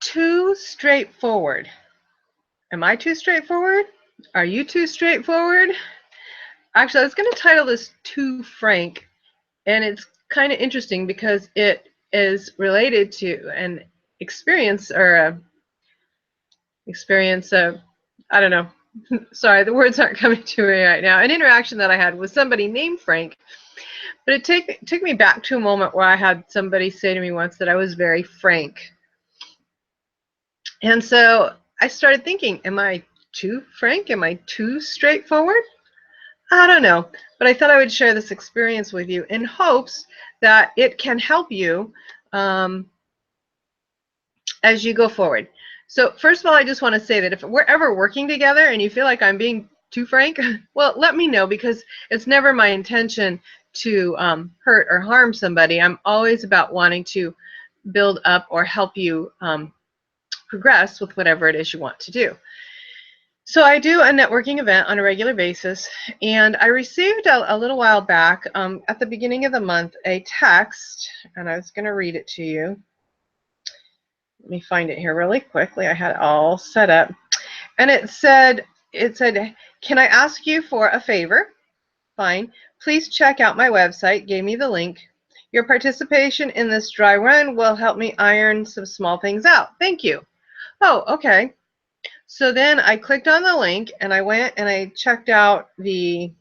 too straightforward? Am I too straightforward? Are you too straightforward? Actually, I was going to title this Too Frank, and it's kind of interesting because it is related to an experience or a experience of, I don't know, sorry, the words aren't coming to me right now, an interaction that I had with somebody named Frank. But it took me back to a moment where I had somebody say to me once that I was very frank. And so I started thinking, am I too frank? Am I too straightforward? I don't know, but I thought I would share this experience with you in hopes that it can help you as you go forward. So first of all, I just want to say that if we're ever working together and you feel like I'm being too frank, well, let me know, because it's never my intention to hurt or harm somebody. I'm always about wanting to build up or help you progress with whatever it is you want to do. So I do a networking event on a regular basis, and I received a little while back at the beginning of the month a text, and I was going to read it to you. Let me find it here really quickly. I had it all set up, and it said, can I ask you for a favor? Fine. Please check out my website. Gave me the link. Your participation in this dry run will help me iron some small things out. Thank you. Oh, okay. So then I clicked on the link and I went and I checked out the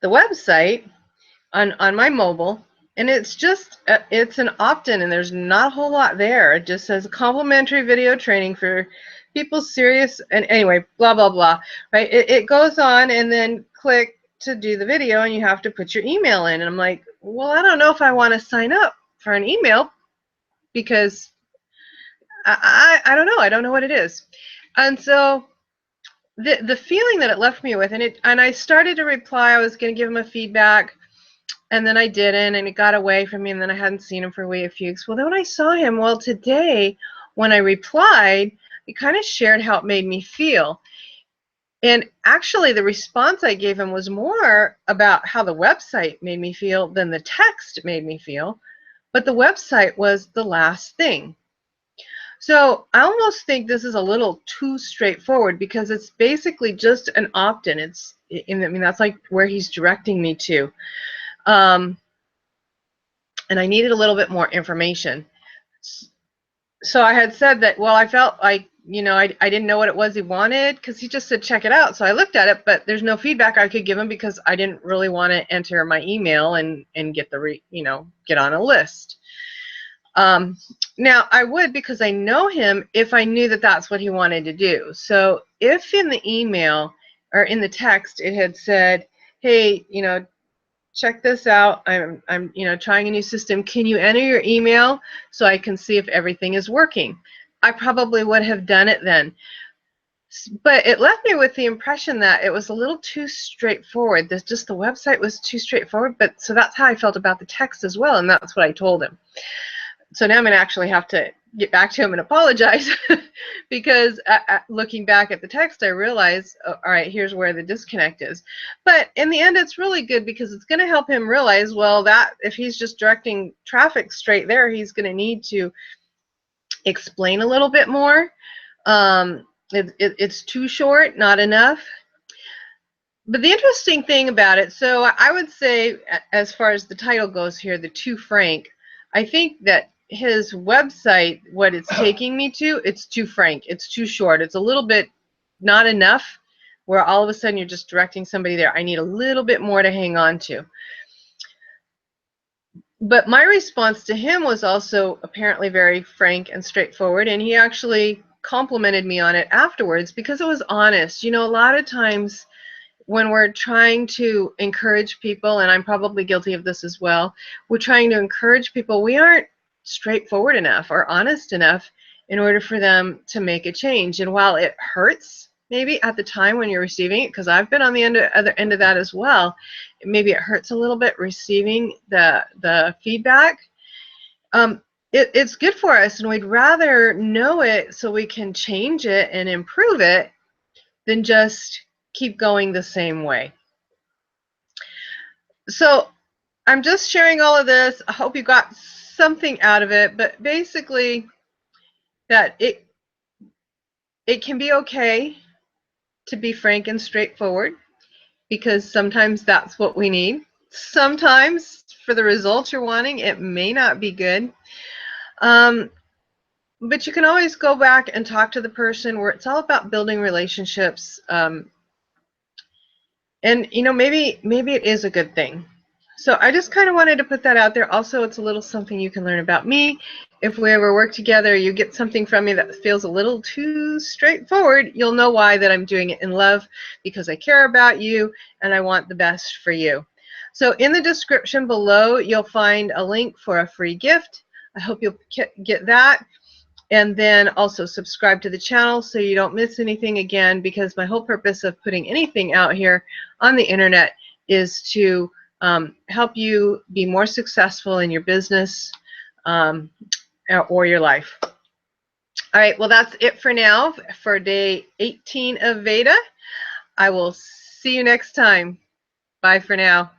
website on my mobile, and it's just it's an opt-in, and there's not a whole lot there. It just says complimentary video training for people serious, and anyway, blah blah blah, right? It goes on, and then click to do the video, and you have to put your email in, and I'm like, well, I don't know if I want to sign up for an email, because I don't know. I don't know what it is. And so the feeling that it left me with, and I started to reply. I was going to give him a feedback, and then I didn't, and it got away from me, and then I hadn't seen him for a few weeks. Well, then when I saw him, well, today when I replied, it kind of shared how it made me feel. And actually, the response I gave him was more about how the website made me feel than the text made me feel. But the website was the last thing. So I almost think this is a little too straightforward, because it's basically just an opt-in. I mean, that's like where he's directing me to. And I needed a little bit more information. So I had said that, well, I felt like, you know, I didn't know what it was he wanted, because he just said check it out. So I looked at it, but there's no feedback I could give him, because I didn't really want to enter my email and get get on a list. Now I would, because I know him, if I knew that that's what he wanted to do. So if in the email or in the text it had said, hey, you know, check this out, I'm trying a new system, can you enter your email so I can see if everything is working, I probably would have done it then. But it left me with the impression that it was a little too straightforward. The website was too straightforward. But so that's how I felt about the text as well, and that's what I told him. So now I'm going to actually have to get back to him and apologize, because looking back at the text, I realized, oh, all right, here's where the disconnect is. But in the end, it's really good, because it's going to help him realize, well, that if he's just directing traffic straight there, he's going to need to explain a little bit more. It's too short, not enough. But the interesting thing about it, so I would say, as far as the title goes here, the Too Frank, I think that his website, what it's taking me to, it's too frank. It's too short. It's a little bit not enough, where all of a sudden you're just directing somebody there. I need a little bit more to hang on to. But my response to him was also apparently very frank and straightforward, and he actually complimented me on it afterwards, because it was honest. You know, a lot of times when we're trying to encourage people, and I'm probably guilty of this as well, we're trying to encourage people, we aren't straightforward enough or honest enough in order for them to make a change. And while it hurts maybe at the time when you're receiving it, because I've been on the other end of that as well, maybe it hurts a little bit receiving the feedback, it's good for us, and we'd rather know it so we can change it and improve it than just keep going the same way. So I'm just sharing all of this. I hope you got something out of it, but basically that it can be okay to be frank and straightforward, because sometimes that's what we need. Sometimes for the results you're wanting, it may not be good. But you can always go back and talk to the person, where it's all about building relationships. And maybe it is a good thing. So I just kind of wanted to put that out there. Also, it's a little something you can learn about me. If we ever work together, you get something from me that feels a little too straightforward, you'll know why, that I'm doing it in love, because I care about you and I want the best for you. So in the description below, you'll find a link for a free gift. I hope you'll get that. And then also subscribe to the channel so you don't miss anything again, because my whole purpose of putting anything out here on the internet is to help you be more successful in your business or your life. All right, well, that's it for now for day 18 of Veda. I will see you next time. Bye for now.